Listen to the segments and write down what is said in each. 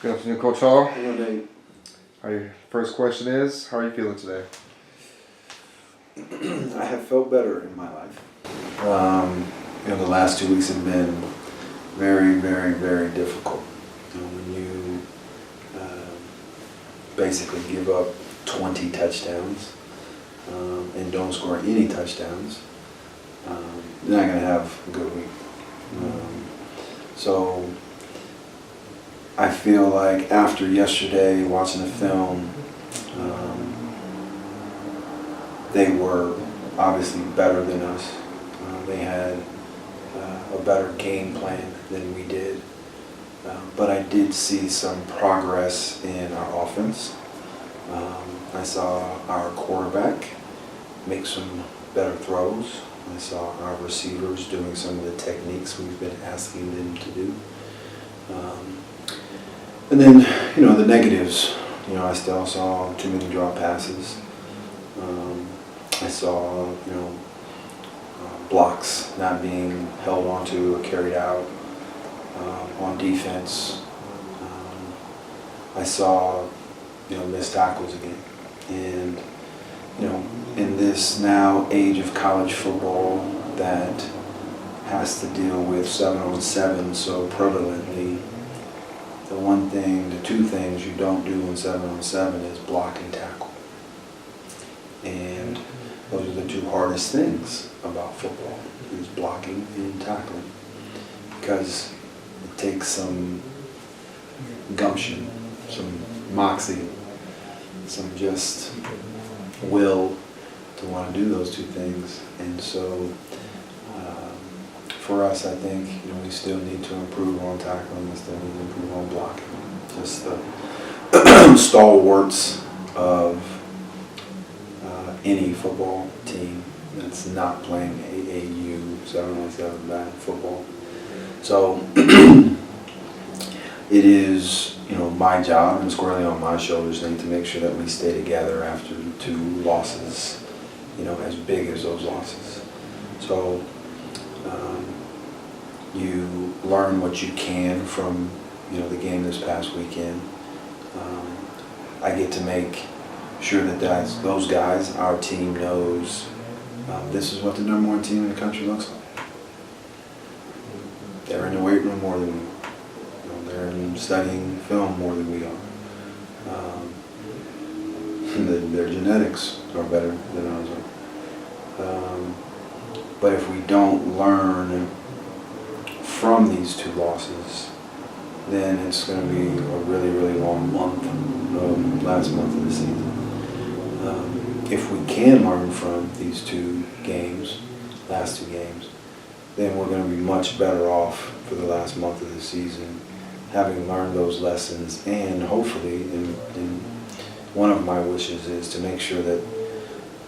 Good afternoon, Coach Hall. Hello, Dave. Our first question is, how are you feeling today? I have felt better in my life. The last 2 weeks have been very, very, very difficult. When you basically give up 20 touchdowns and don't score any touchdowns, you're not going to have a good week. So I feel like after yesterday, watching the film, they were obviously better than us. They had a better game plan than we did. But I did see some progress in our offense. I saw our quarterback make some better throws. I saw our receivers doing some of the techniques we've been asking them to do. And then, the negatives. I still saw too many drop passes. I saw, blocks not being held onto or carried out on defense. I saw, missed tackles again. And, in this now age of college football that has to deal with 7-on-7 so prevalently, the two things you don't do in 7-on-7 is block and tackle. And those are the two hardest things about football, is blocking and tackling. Because it takes some gumption, some moxie, some just will to want to do those two things. And so for us, I think we still need to improve on tackling, we still need to improve on blocking. Just the stalwarts of any football team that's not playing AAU 7-on-7 bad football. So it is my job and squarely on my shoulders then to make sure that we stay together after the two losses, as big as those losses. So you learn what you can from the game this past weekend. I get to make sure that those guys, our team knows this is what the number one team in the country looks like. They're in the weight room more than we are. They're studying film more than we are. Their genetics are better than ours are. But if we don't learn from these two losses, then it's going to be a really, really long month, last month of the season. If we can learn from these last two games, then we're going to be much better off for the last month of the season, having learned those lessons. And hopefully, and one of my wishes is to make sure that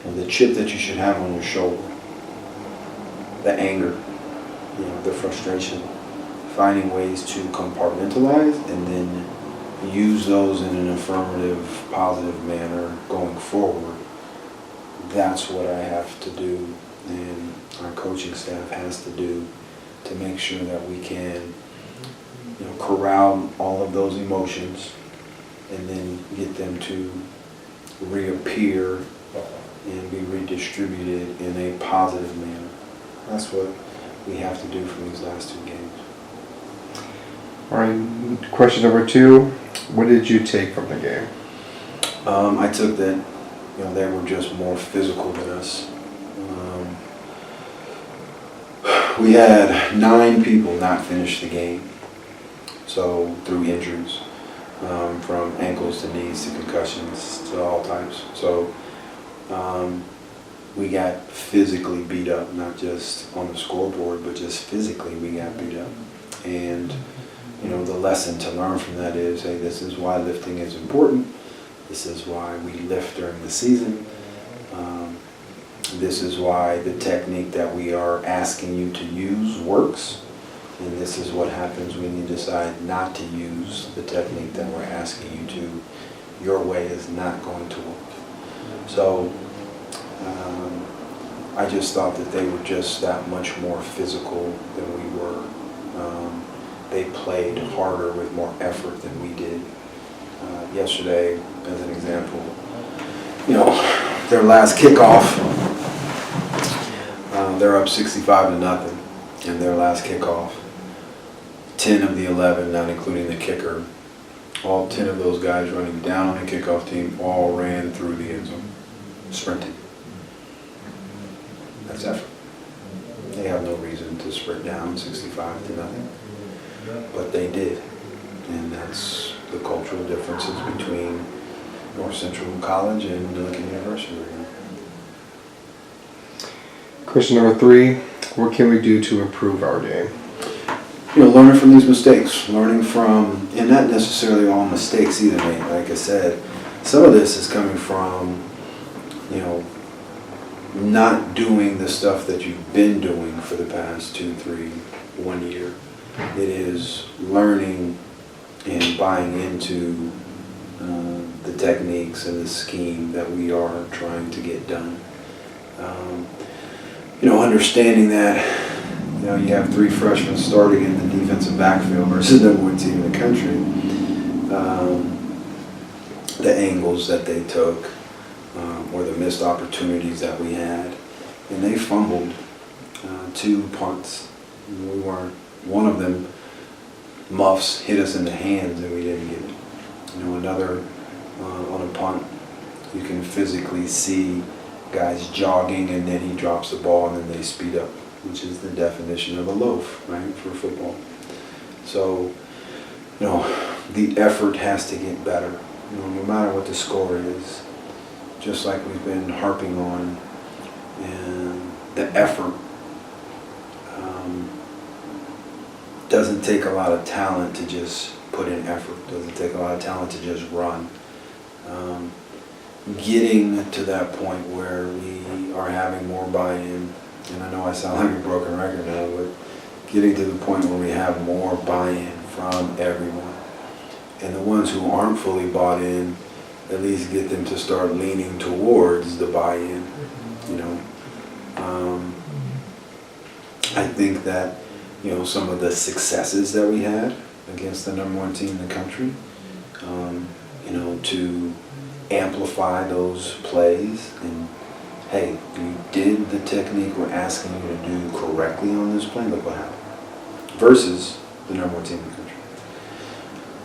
the chip that you should have on your shoulder, the anger, the frustration, finding ways to compartmentalize and then use those in an affirmative, positive manner going forward. That's what I have to do, and our coaching staff has to do, to make sure that we can corral all of those emotions and then get them to reappear and be redistributed in a positive manner. That's what we have to do for these last two games. All right, question number 2, what did you take from the game? I took that they were just more physical than us. We had 9 people not finish the game, so through injuries, from ankles to knees to concussions to all types. So we got physically beat up, not just on the scoreboard, but just physically we got beat up. And the lesson to learn from that is, hey, this is why lifting is important. This is why we lift during the season. This is why the technique that we are asking you to use works. And this is what happens when you decide not to use the technique that we're asking you to. Your way is not going to work. So I just thought that they were just that much more physical than we were. They played harder with more effort than we did. yesterday, as an example, their last kickoff, they're up 65-0 in their last kickoff. 10 of the 11, not including the kicker, all 10 of those guys running down on the kickoff team all ran through the end zone, sprinting. That's effort. They have no reason to sprint down 65-0, but they did. And that's the cultural differences between North Central College and Millikan University right now. Question number 3, what can we do to improve our game? Learning from these mistakes, learning from, and not necessarily all mistakes either, mate. Like I said, some of this is coming from, not doing the stuff that you've been doing for the past 2, 3, 1 year. It is learning and buying into the techniques and the scheme that we are trying to get done. Understanding that, you have 3 freshmen starting in the defensive backfield versus the #1 team in the country. The angles that they took, or the missed opportunities that we had, and they fumbled 2 punts. We weren't. One of them, muffs, hit us in the hands and we didn't get it. Another on a punt, you can physically see guys jogging and then he drops the ball and then they speed up, which is the definition of a loaf, right, for football. So, the effort has to get better, no matter what the score is, just like we've been harping on, and the effort doesn't take a lot of talent to just put in effort, doesn't take a lot of talent to just run. Getting to that point where we are having more buy-in, and I know I sound like a broken record now, but getting to the point where we have more buy-in from everyone. And the ones who aren't fully bought in, at least get them to start leaning towards the buy-in, I think that, some of the successes that we had against the #1 team in the country, to amplify those plays and, hey, you did the technique we're asking you to do correctly on this play, look what happened. Versus the #1 team in the country.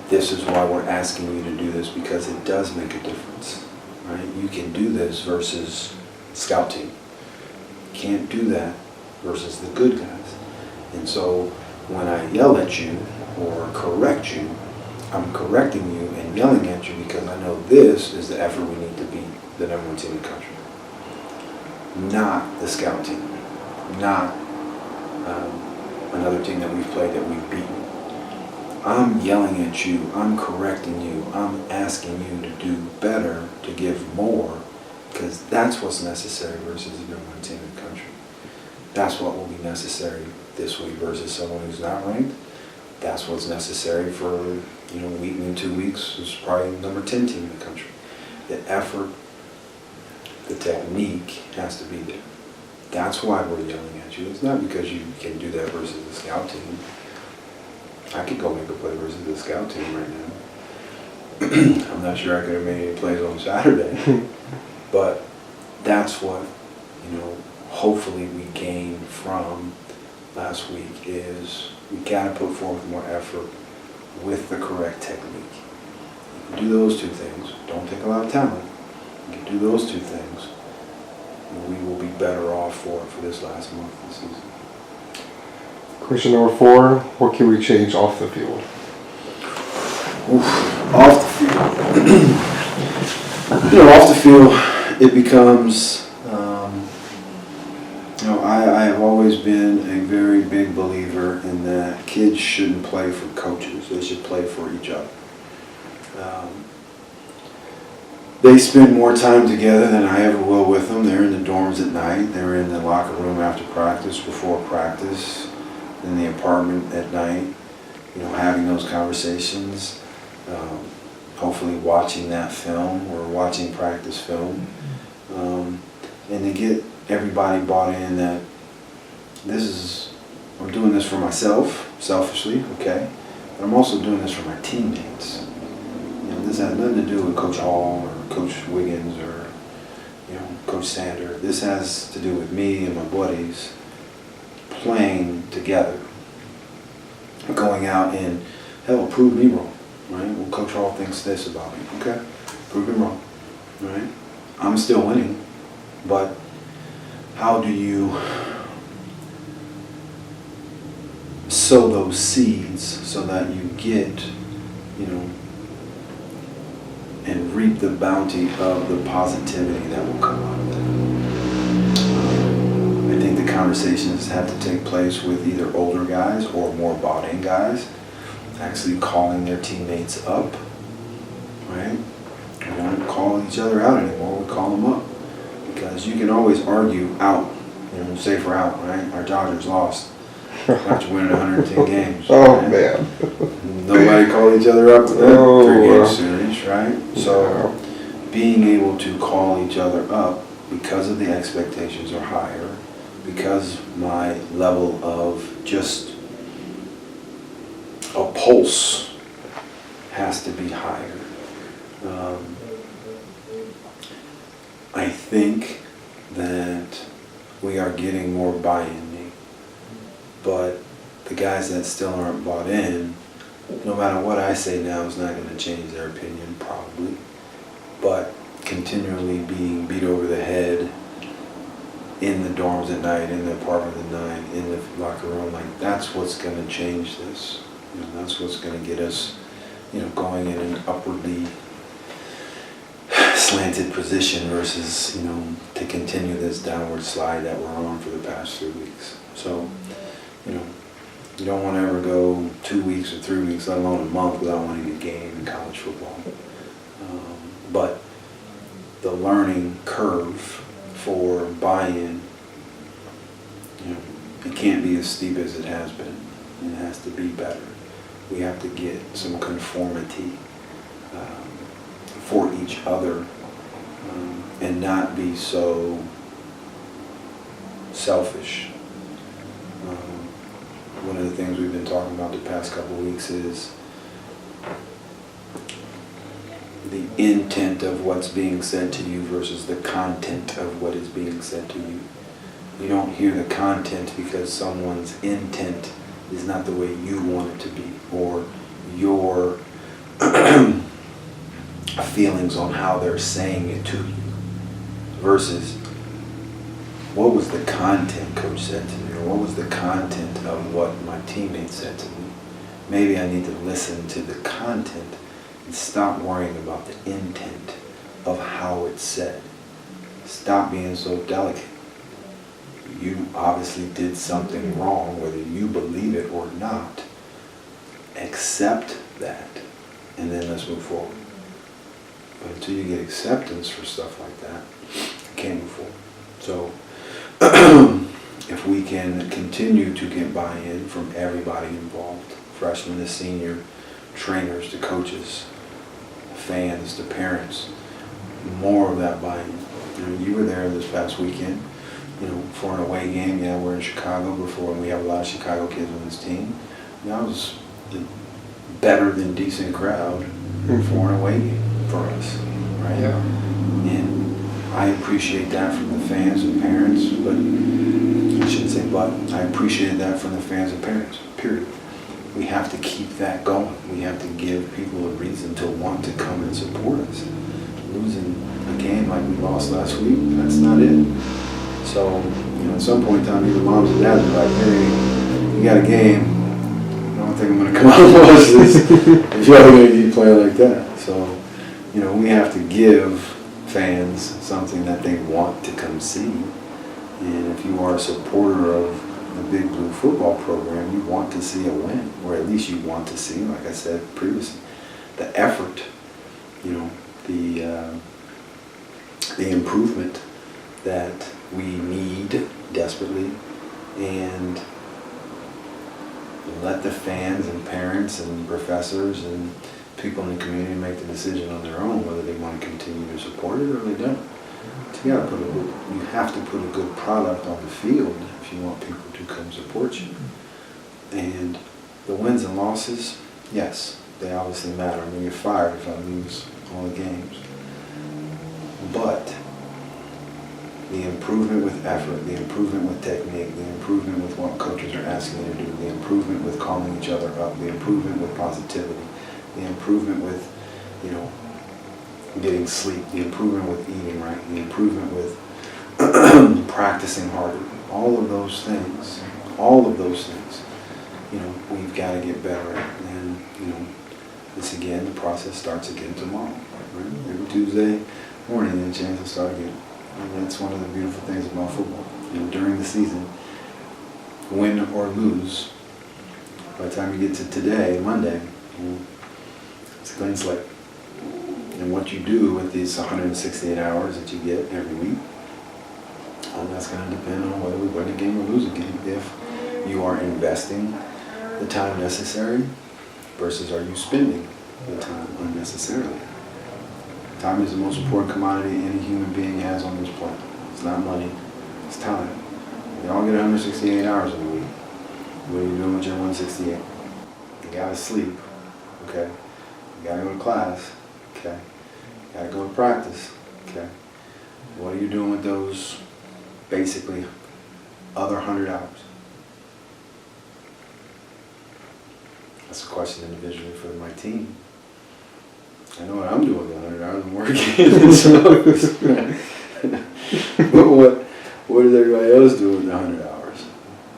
This is why we're asking you to do this, because it does make a difference, right? You can do this versus scout team. You can't do that versus the good guys. And so when I yell at you or correct you, I'm correcting you and yelling at you because I know this is the effort we need to beat the #1 team in the country. Not the scout team. Not another team that we've played that we've beaten. I'm yelling at you, I'm correcting you, I'm asking you to do better, to give more, because that's what's necessary versus the #1 team in the country. That's what will be necessary this week versus someone who's not ranked. That's what's necessary for, a week and 2 weeks is probably #10 team in the country. The effort, the technique has to be there. That's why we're yelling at you. It's not because you can do that versus the scout team. I could go make a play versus the scout team right now. I'm not sure I could have made any plays on Saturday. But that's what, hopefully we gain from last week is we got to put forth more effort with the correct technique. You can do those 2 things. Don't take a lot of talent. You can do those 2 things. And we will be better off for this last month of the season. Question number 4, what can we change off the field? Off the field. Off the field, it becomes, I have always been a very big believer in that kids shouldn't play for coaches. They should play for each other. They spend more time together than I ever will with them. They're in the dorms at night. They're in the locker room after practice, before practice, in the apartment at night, having those conversations, hopefully watching that film or watching practice film, and to get everybody bought in that I'm doing this for myself, selfishly, okay, but I'm also doing this for my teammates. This has nothing to do with Coach Hall or Coach Wiggins or, Coach Sander. This has to do with me and my buddies playing together, going out and, hell, prove me wrong, right? Well, Coach Hall thinks this about me. Okay, prove him wrong, right? I'm still winning, but how do you sow those seeds so that you get, and reap the bounty of the positivity that will come out of that? I think the conversations have to take place with either older guys or more bought-in guys actually calling their teammates up, right? We don't call each other out anymore, we call them up. Because you can always argue out, say for out, right? Our Dodgers lost after winning 110 games. Oh, right? man. Nobody called each other up in that Oh, 3-game series, right? So yeah. being able to call each other up because of the expectations are higher, because my level of just a pulse has to be higher. I think that we are getting more buy-in, but the guys that still aren't bought in, no matter what I say now is not going to change their opinion, probably, but continually being beat over the head in the dorms at night, in the apartment at night, in the locker room, like that's what's going to change this. That's what's going to get us, going in an upwardly slanted position versus, to continue this downward slide that we're on for the past 3 weeks. So, you don't want to ever go 2 weeks or 3 weeks, let alone a month, without winning a game in college football. But the learning curve for buy-in, it can't be as steep as it has been. It has to be better. We have to get some conformity for each other and not be so selfish. One of the things we've been talking about the past couple of weeks is the intent of what's being said to you versus the content of what is being said to you. You don't hear the content because someone's intent is not the way you want it to be, or your feelings on how they're saying it to you, versus what was the content coach said to me, or what was the content of what my teammate said to me. Maybe I need to listen to the content and stop worrying about the intent of how it's said. Stop being so delicate. You obviously did something wrong, whether you believe it or not. Accept that, and then let's move forward. But until you get acceptance for stuff like that, you can't move forward. So, if we can continue to get buy-in from everybody involved, freshmen to senior, trainers to coaches, fans to parents, more of that buy-in. You were there this past weekend, for an away game. Yeah, we're in Chicago before, and we have a lot of Chicago kids on this team. That was a better than decent crowd for an away game for us, right? Yeah. And I appreciate that from the fans and parents, but I shouldn't say but. I appreciated that from the fans and parents, period. We have to keep that going. We have to give people a reason to want to come and support us. Losing a game like we lost last week, that's not it. So, at some point in time, either moms and dads are like, hey, you got a game. I don't think I'm going to come out and watch this if y'all are going to keep playing like that. So, we have to give fans something that they want to come see. And if you are a supporter of the Big Blue football program, you want to see a win, or at least you want to see, like I said previously, the effort, the improvement that we need desperately, and let the fans and parents and professors and people in the community make the decision on their own whether they want to continue to support it or they don't. So you have to put a good product on the field if you want people to come support you. And the wins and losses, yes, they obviously matter. I'm gonna get fired if I lose all the games. But the improvement with effort, the improvement with technique, the improvement with what coaches are asking you to do, the improvement with calling each other up, the improvement with positivity, the improvement with, you know, getting sleep, the improvement with eating right, the improvement with practicing harder, all of those things, you know, we've got to get better at. And, you know, this again, the process starts again tomorrow, right? Every Tuesday morning, there's a chance to start again. And that's one of the beautiful things about football. You know, during the season, win or lose, by the time you get to today, Monday, you know, it's a clean slate. And what you do with these 168 hours that you get every week, that's going to depend on whether we win a game or lose a game. If you are investing the time necessary versus are you spending the time unnecessarily. Time is the most important commodity any human being has on this planet. It's not money, it's time. We all get 168 hours in a week. What are you doing with your 168? You gotta sleep, okay? You gotta go to class, okay? You gotta go to practice, okay? What are you doing with those basically other 100 hours? That's a question individually for my team. I know what I'm doing with the 100 hours. I'm working. But what does everybody else do with the 100 hours?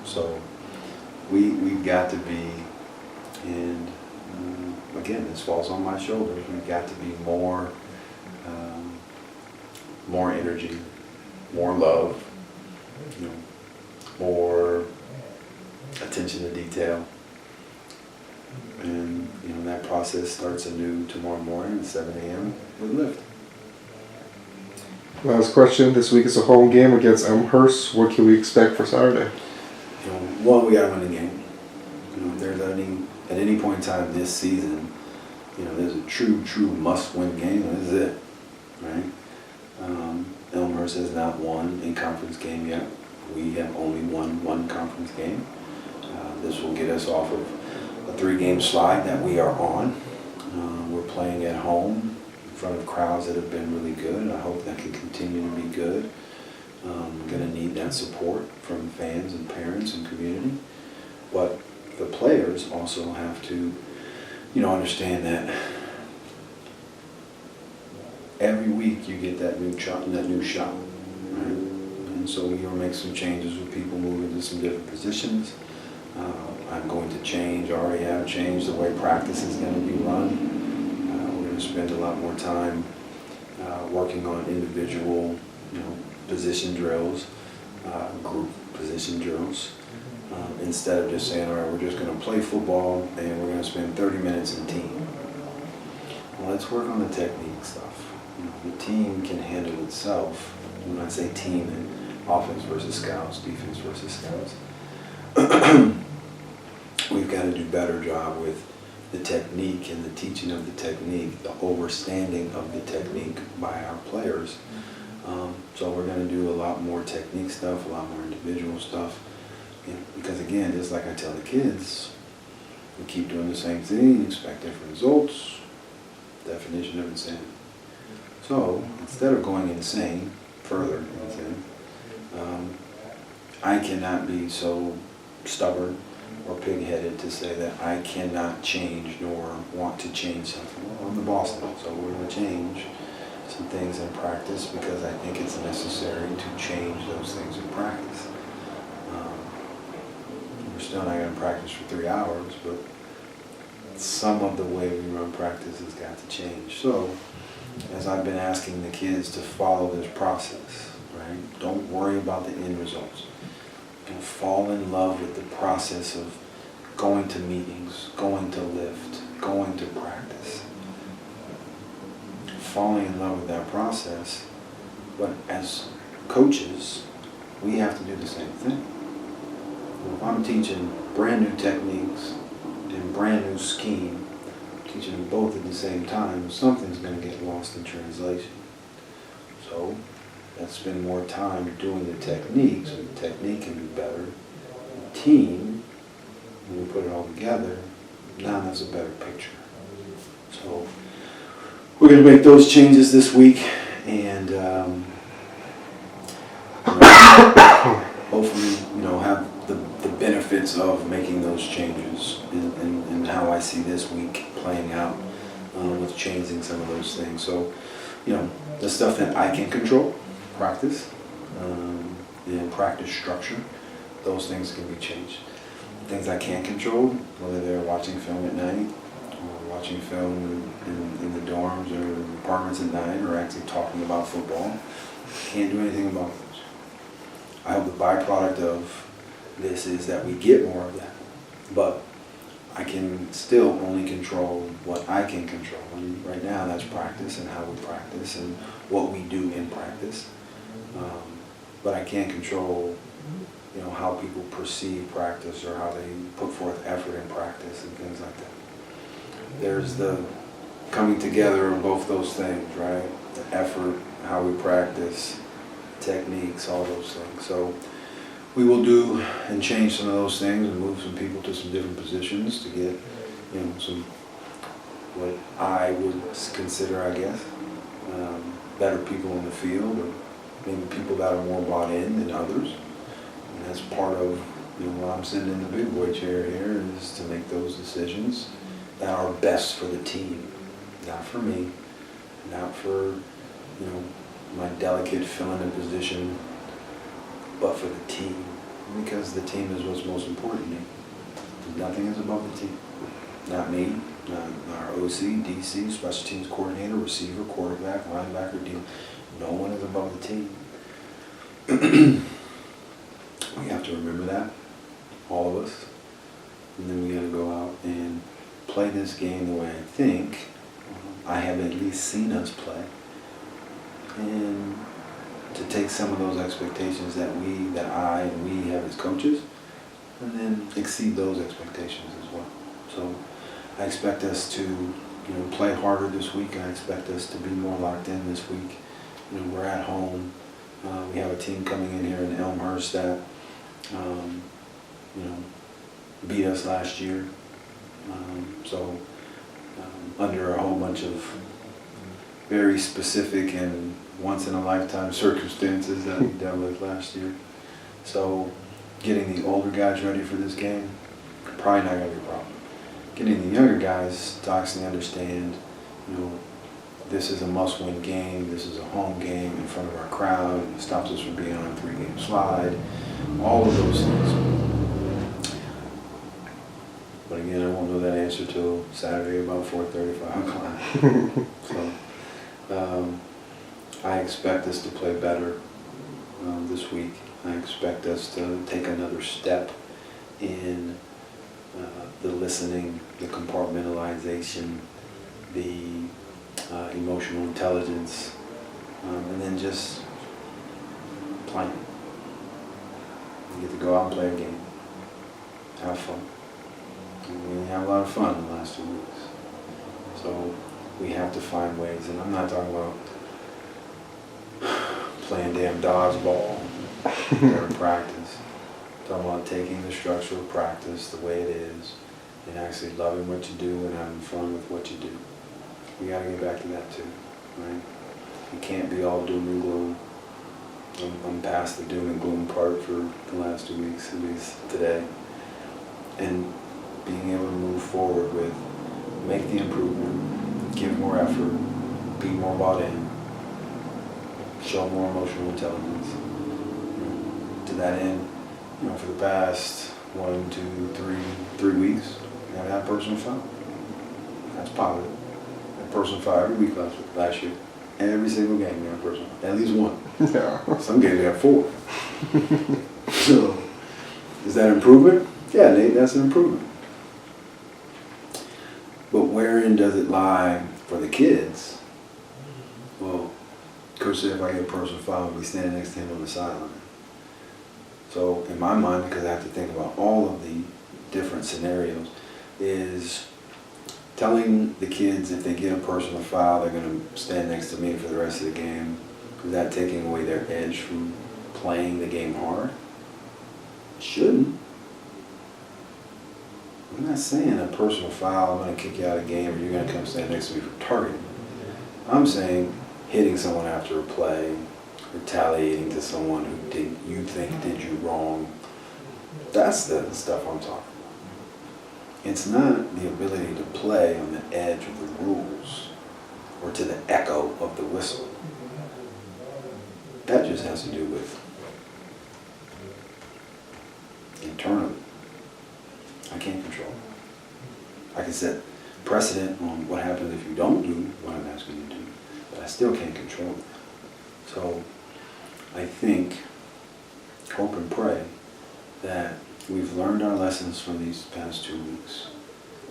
So we've got to be, and again, this falls on my shoulders. We've got to be more energy, more love, you know, more attention to detail. And, you know, that process starts anew tomorrow morning at 7 a.m. with Lift. Last question. This week is a home game against Elmhurst. What can we expect for Saturday? You know, one, we got to win the game. You know, if there's at any point in time this season, you know, there's a true must-win game. This is it, right? Elmhurst has not won a conference game yet. We have only won one conference game. This will get us off of a 3-game slide that we are on. We're playing at home in front of crowds that have been really good, and I hope that can continue to be good. We're going to need that support from fans and parents and community. But the players also have to, you know, understand that every week you get that new shot, right? And so we're going to make some changes with people moving to some different positions. I'm going to change, already have changed the way practice is going to be run. We're going to spend a lot more time working on individual, you know, position drills, group position drills, instead of just saying, all right, we're just going to play football and we're going to spend 30 minutes in team. Well, let's work on the technique stuff. You know, the team can handle itself. When I say team, offense versus scouts, defense versus scouts. We've got to do a better job with the technique and the teaching of the technique, the overstanding of the technique by our players. So we're going to do a lot more technique stuff, a lot more individual stuff. You know, because again, just like I tell the kids, we keep doing the same thing, expect different results. Definition of insanity. So instead of going insane, further insane, I cannot be so stubborn or pig-headed to say that I cannot change nor want to change something. Well, I'm the boss now, so we're going to change some things in practice because I think it's necessary to change those things in practice. We're still not going to practice for 3 hours, but some of the way we run practice has got to change. So, as I've been asking the kids to follow this process, right? Don't worry about the end results. And fall in love with the process of going to meetings, going to Lift, going to practice. Falling in love with that process, but as coaches, we have to do the same thing. If I'm teaching brand new techniques and brand new scheme, teaching them both at the same time, something's going to get lost in translation. So let's spend more time doing the technique so the technique can be better. The team, when we put it all together, now that's a better picture. So we're going to make those changes this week, and hopefully, have the benefits of making those changes and how I see this week playing out with changing some of those things. So, the stuff that I can control, practice, practice structure, those things can be changed. Things I can't control, whether they're watching film at night, or watching film in the dorms or apartments at night, or actually talking about football, can't do anything about those. I hope the byproduct of this is that we get more of that, but I can still only control what I can control. And right now that's practice and how we practice and what we do in practice. But I can't control, how people perceive practice or how they put forth effort in practice and things like that. There's the coming together of both those things, right? The effort, how we practice, techniques, all those things. So we will do and change some of those things and move some people to some different positions to get, some, what I would consider, I guess, better people in the field, or maybe people that are more bought in than others. And that's part of, why I'm sitting in the big boy chair here, is to make those decisions that are best for the team, not for me, not for, my delicate fill-in position, but for the team, because the team is what's most important to me. Nothing is above the team. Not me, not our OC, DC, special teams coordinator, receiver, quarterback, linebacker, D. No one is above the team. We have to remember that, all of us. And then we got to go out and play this game the way I think I have at least seen us play. And to take some of those expectations that I and we have as coaches, and then exceed those expectations as well. So I expect us to, play harder this week. I expect us to be more locked in this week. We're at home. We have a team coming in here in Elmhurst that, beat us last year. Under a whole bunch of very specific and once-in-a-lifetime circumstances that we dealt with last year. So getting the older guys ready for this game, probably not going to be a problem. Getting the younger guys to actually understand, this is a must-win game, this is a home game in front of our crowd, it stops us from being on a 3-game slide, all of those things. But again, I won't know that answer till Saturday about 4:30, 5 o'clock. So I expect us to play better this week. I expect us to take another step in the listening, the compartmentalization, the emotional intelligence, and then just playing. You get to go out and play a game, have fun. And we have a lot of fun in the last 2 weeks. So we have to find ways, and I'm not talking about playing damn dodgeball during practice. I'm talking about taking the structure of practice the way it is and actually loving what you do and having fun with what you do. We got to get back to that too, right? You can't be all doom and gloom. I'm past the doom and gloom part for the last 2 weeks, at least today. And being able to move forward with, make the improvement, give more effort, be more bought in, show more emotional intelligence. To that end, for the past 1, 2, 3 weeks, we haven't had personal foul. That's positive. We had personal foul every week last year. Every single game we had personal foul. At least one. Yeah. Some games we had 4. So, is that improvement? Yeah, Nate, that's an improvement. But wherein does it lie for the kids? Well, Coach said if I get a personal foul, I'll be standing next to him on the sideline. So in my mind, because I have to think about all of the different scenarios, is telling the kids if they get a personal foul, they're going to stand next to me for the rest of the game. Is that taking away their edge from playing the game hard? It shouldn't. I'm not saying a personal foul, I'm gonna kick you out of the game, or you're gonna come stand next to me for targeting. I'm saying hitting someone after a play, retaliating to someone who you think did you wrong. That's the stuff I'm talking about. It's not the ability to play on the edge of the rules or to the echo of the whistle. That just has to do with internally. I can't control it. I can set precedent on what happens if you don't do what I'm asking you to do, but I still can't control it. So I think, hope and pray that we've learned our lessons from these past 2 weeks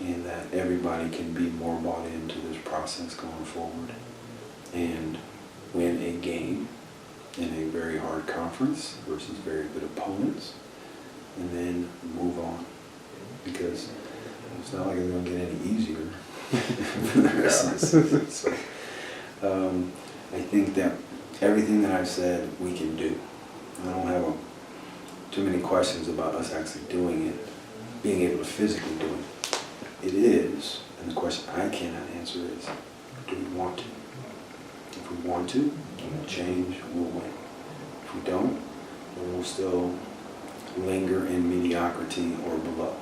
and that everybody can be more bought into this process going forward and win a game in a very hard conference versus very good opponents and then move on, because it's not like it's going to get any easier for the rest of the season. So, I think that everything that I've said we can do. I don't have too many questions about us actually doing it, being able to physically do it. It is, and the question I cannot answer is, do we want to? If we want to, we'll change, we'll win. If we don't, then we'll still linger in mediocrity or below.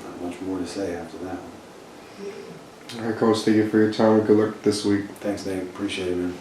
Not much more to say after that one. All right, Coach, thank you for your time and good luck this week. Thanks, Dave. Appreciate it, man.